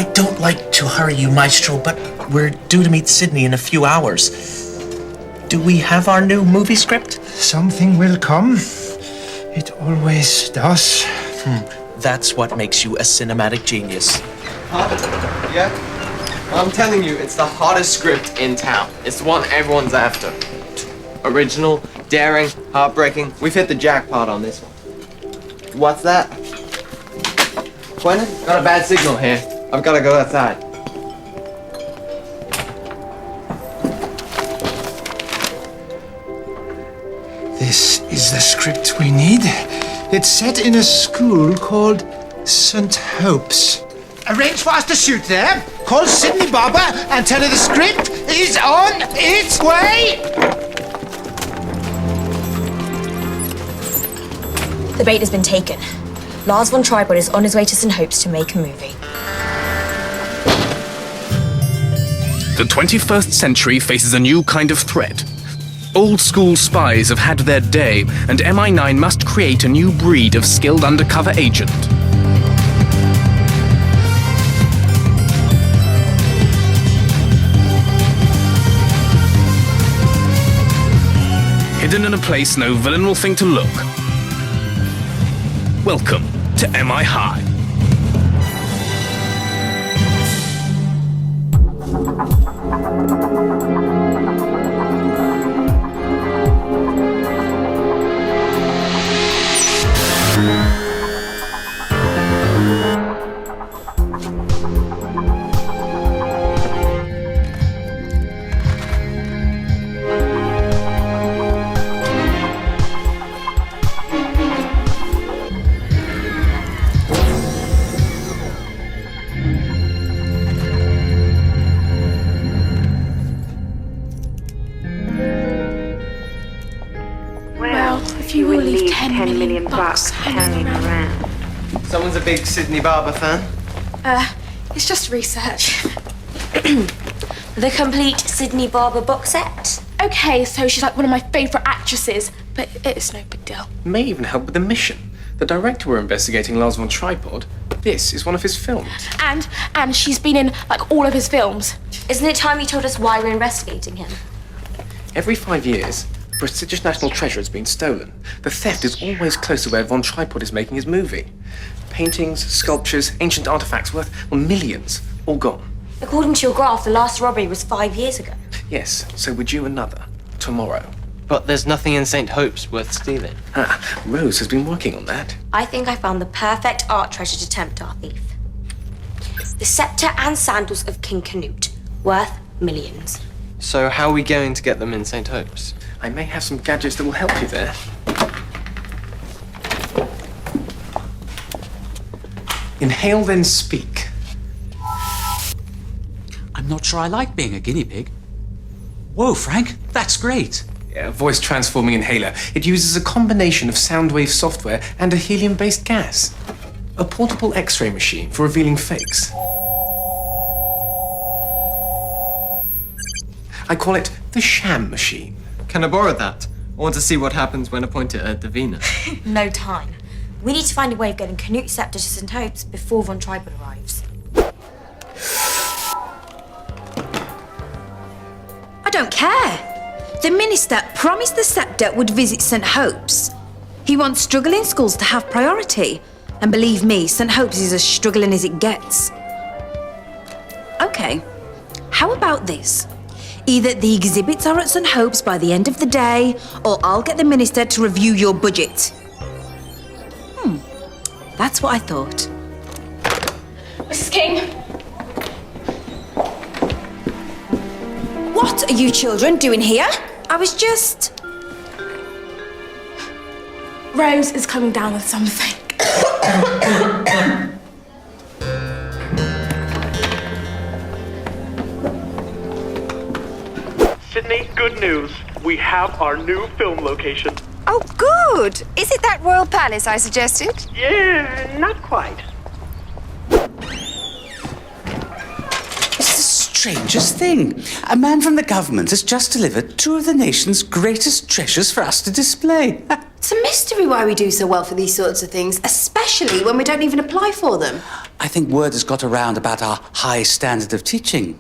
I don't like to hurry you, Maestro, but we're due to meet Sydney in a few hours. Do we have our new movie script? Something will come. It always does. That's what makes you a cinematic genius. Yeah? I'm telling you, it's the hottest script in town. It's the one everyone's after. Original, daring, heartbreaking. We've hit the jackpot on this one. What's that? Quentin? Got a bad signal here. I've got to go outside. This is the script we need. It's set in a school called St. Hope's. Arrange for us to shoot there. Call Sydney Barber and tell her the script is on its way. The bait has been taken. Lars Von Tripod is on his way to St. Hope's to make a movie. The 21st century faces a new kind of threat. Old-school spies have had their day, and MI9 must create a new breed of skilled undercover agent. Hidden in a place no villain will think to look. Welcome to MI High. If you will leave 10 million bucks hanging around. Someone's a big Sydney Barber fan. It's just research. The complete Sydney Barber box set. Okay, so she's like one of my favourite actresses, but it's no big deal. May even help with the mission. The director we're investigating, Lars Von Tripod. This is one of his films. And she's been in like all of his films. Isn't it time you told us why we're investigating him? Every 5 years, a prestigious national treasure has been stolen. The theft is always close to where Von Tripod is making his movie. Paintings, sculptures, ancient artifacts worth, well, millions, all gone. According to your graph, the last robbery was 5 years ago. Yes, so we're due another. Tomorrow. But there's nothing in St. Hope's worth stealing. Rose has been working on that. I think I found the perfect art treasure to tempt our thief. The scepter and sandals of King Canute, worth millions. So how are we going to get them in St. Hope's? I may have some gadgets that will help you there. Inhale, then speak. I'm not sure I like being a guinea pig. Whoa, Frank, that's great. Yeah, voice transforming inhaler. It uses a combination of soundwave software and a helium-based gas. A portable X-ray machine for revealing fakes. I call it the sham machine. Can I borrow that? I want to see what happens when I point it at Davina. No time. We need to find a way of getting Canute's scepter to St. Hope's before Von Tripod arrives. I don't care. The minister promised the scepter would visit St. Hope's. He wants struggling schools to have priority. And believe me, St. Hope's is as struggling as it gets. Okay, how about this? Either the exhibits are at St. Hope's by the end of the day, or I'll get the minister to review your budget. That's what I thought. Mrs. King. What are you children doing here? I was just... Rose is coming down with something. Sydney, good news. We have our new film location. Oh, good. Is it that royal palace I suggested? Yeah, not quite. It's the strangest thing. A man from the government has just delivered two of the nation's greatest treasures for us to display. It's a mystery why we do so well for these sorts of things, especially when we don't even apply for them. I think word has got around about our high standard of teaching.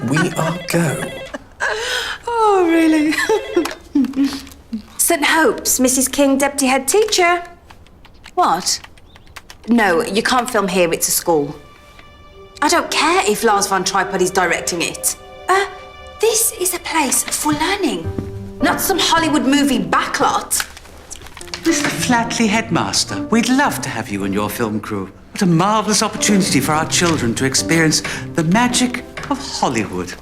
We are go. Oh, really? St. Hope's, Mrs. King, deputy head teacher. What? No, you can't film here, it's a school. I don't care if Lars Von Tripod is directing it. This is a place for learning, not some Hollywood movie backlot. Mr. Flatley, headmaster, we'd love to have you and your film crew. What a marvellous opportunity for our children to experience the magic of Hollywood.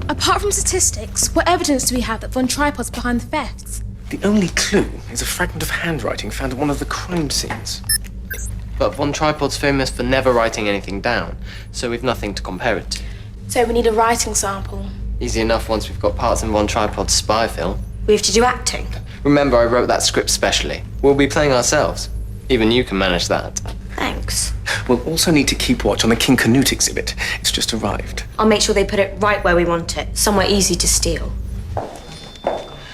Apart from statistics, what evidence do we have that Von Tripod's behind the thefts? The only clue is a fragment of handwriting found at one of the crime scenes. But Von Tripod's famous for never writing anything down, so we've nothing to compare it to. So we need a writing sample. Easy enough once we've got parts in Von Tripod's spy film. We have to do acting. Remember, I wrote that script specially. We'll be playing ourselves. Even you can manage that. Thanks. We'll also need to keep watch on the King Canute exhibit. It's just arrived. I'll make sure they put it right where we want it, somewhere easy to steal.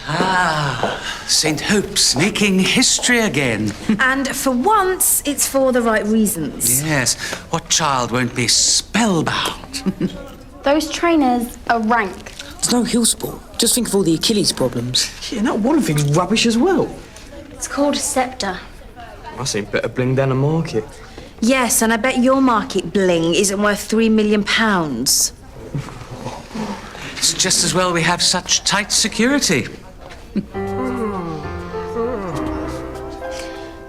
Ah, St. Hope's making history again. And for once, it's for the right reasons. Yes, what child won't be spellbound? Those trainers are rank. There's no hill sport. Just think of all the Achilles problems. Yeah, and that one thing's rubbish as well. It's called a scepter. I seen better bling down the market. Yes, and I bet your market bling isn't worth £3 million. It's just as well we have such tight security.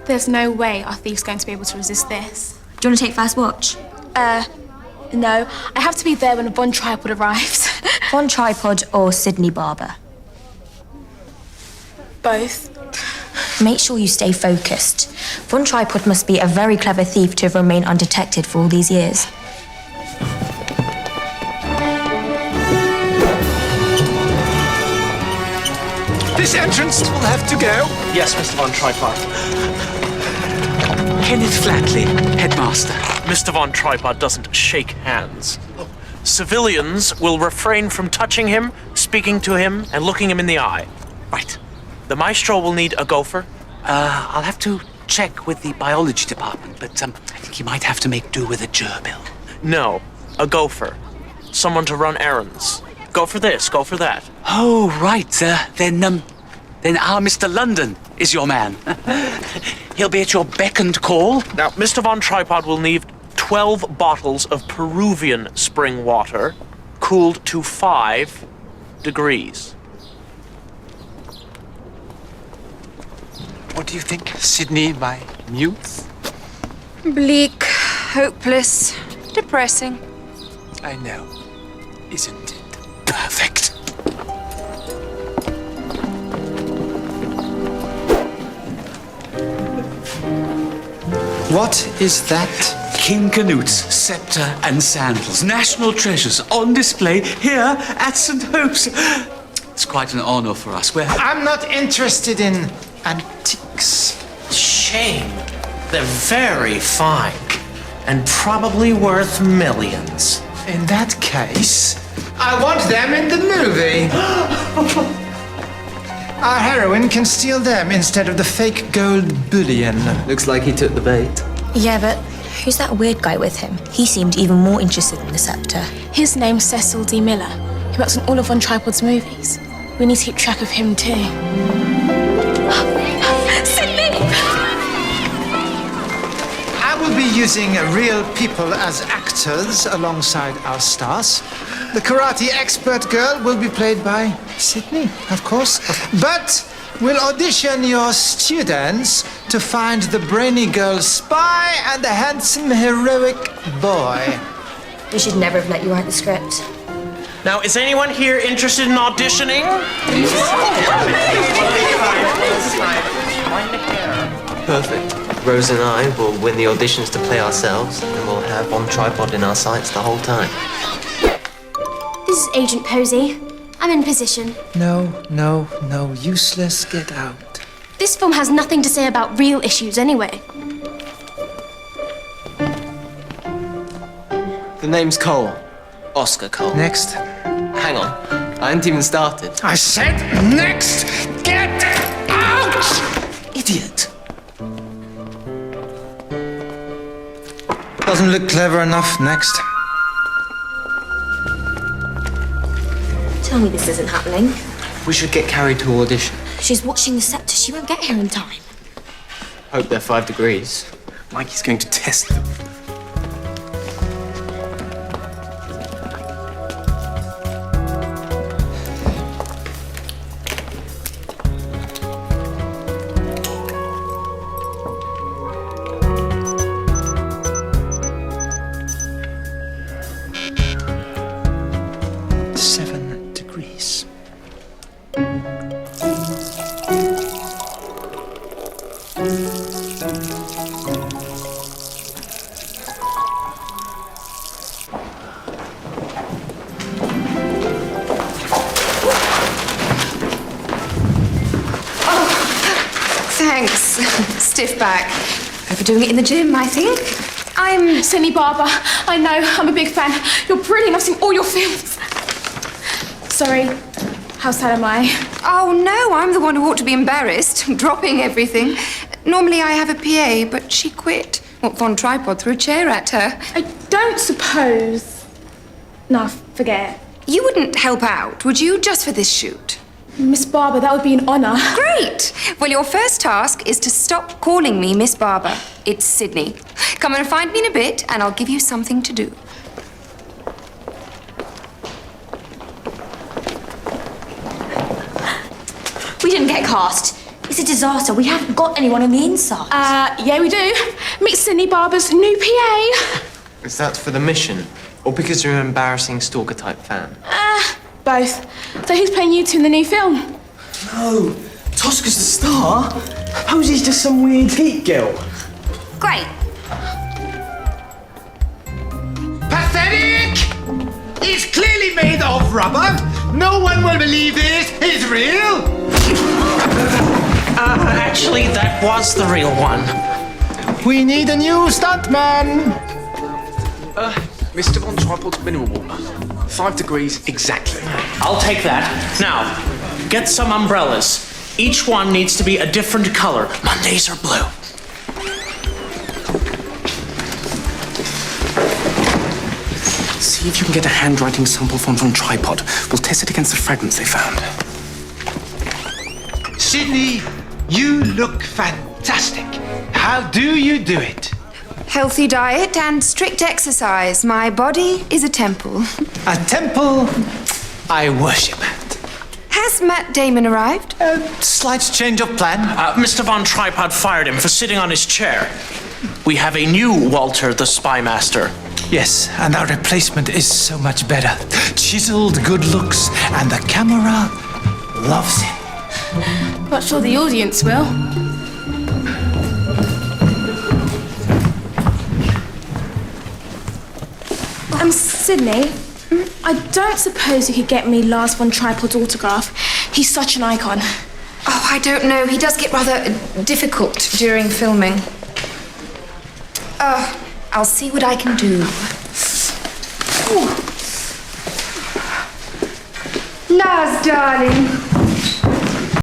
There's no way our thief's going to be able to resist this. Do you want to take first watch? No. I have to be there when Von Tripod arrives. Von Tripod or Sydney Barber? Both. Make sure you stay focused. Von Tripod must be a very clever thief to have remained undetected for all these years. This entrance will have to go. Yes, Mr. Von Tripod. Kenneth Flatley, headmaster. Mr. Von Tripod doesn't shake hands. Civilians will refrain from touching him, speaking to him, and looking him in the eye. Right. The maestro will need a gopher. I'll have to check with the biology department, but I think you might have to make do with a gerbil. No, a gopher. Someone to run errands. Go for this, go for that. Oh, right. Then our Mr. London is your man. He'll be at your beck and call. Now, Mr. Von Tripod will need 12 bottles of Peruvian spring water, cooled to 5 degrees. What do you think, Sydney, my muse? Bleak, hopeless, depressing. I know. Isn't it? Perfect. What is that? King Canute's scepter and sandals, national treasures on display here at St. Hope's. It's quite an honor for us. I'm not interested in antiques. Shame. They're very fine. And probably worth millions. In that case, I want them in the movie. Our heroine can steal them instead of the fake gold bullion. Looks like he took the bait. Yeah, but who's that weird guy with him? He seemed even more interested in the scepter. His name's Cecil D. Miller. He works on all of Von Tripod's movies. We need to keep track of him too. Sydney! I will be using real people as actors alongside our stars. The karate expert girl will be played by Sydney, of course. But we'll audition your students to find the brainy girl spy and the handsome heroic boy. We should never have let you write the script. Now, is anyone here interested in auditioning? Perfect. Rose and I will win the auditions to play ourselves, and we'll have Von Tripod in our sights the whole time. This is Agent Posey. I'm in position. No, useless, get out. This film has nothing to say about real issues anyway. The name's Cole. Oscar Cole. Next. Hang on. I hadn't even started. I said next! Get out! Idiot. Doesn't look clever enough. Next. Tell me this isn't happening. We should get Carrie to audition. She's watching the scepter. She won't get here in time. Hope they're 5 degrees. Mikey's going to test them. Thanks. Stiff back. Overdoing it in the gym, I think. I'm Sydney Barber. I know. I'm a big fan. You're brilliant. I've seen all your films. Sorry. How sad am I? Oh, no, I'm the one who ought to be embarrassed. Dropping everything. Normally I have a PA, but she quit. Von Tripod threw a chair at her. I don't suppose... No, forget it. You wouldn't help out, would you, just for this shoot? Miss Barber, that would be an honour. Great! Well, your first task is to stop calling me Miss Barber. It's Sydney. Come and find me in a bit, and I'll give you something to do. We didn't get cast. It's a disaster. We haven't got anyone on the inside. Yeah, we do. Meet Sydney Barber's new PA. Is that for the mission? Or because you're an embarrassing stalker-type fan? Both. So who's playing you two in the new film? No, Tosca's the star. Posey's just some weird heat girl. Great. Pathetic! It's clearly made of rubber. No one will believe this is real. Actually, that was the real one. We need a new stuntman. Mr. Von Tripod's mineral water. 5 degrees exactly. I'll take that. Now, get some umbrellas. Each one needs to be a different color. Mondays are blue. See if you can get a handwriting sample from Von Tripod. We'll test it against the fragments they found. Sydney, you look fantastic. How do you do it? Healthy diet and strict exercise. My body is a temple. A temple I worship at. Has Matt Damon arrived? Slight change of plan. Mr. Von Tripod fired him for sitting on his chair. We have a new Walter the Spy Master. Yes, and our replacement is so much better. Chiseled good looks, and the camera loves him. Not sure the audience will. Sydney, I don't suppose you could get me Lars Von Tripod's autograph. He's such an icon. Oh, I don't know. He does get rather difficult during filming. I'll see what I can do. Ooh. Lars, darling.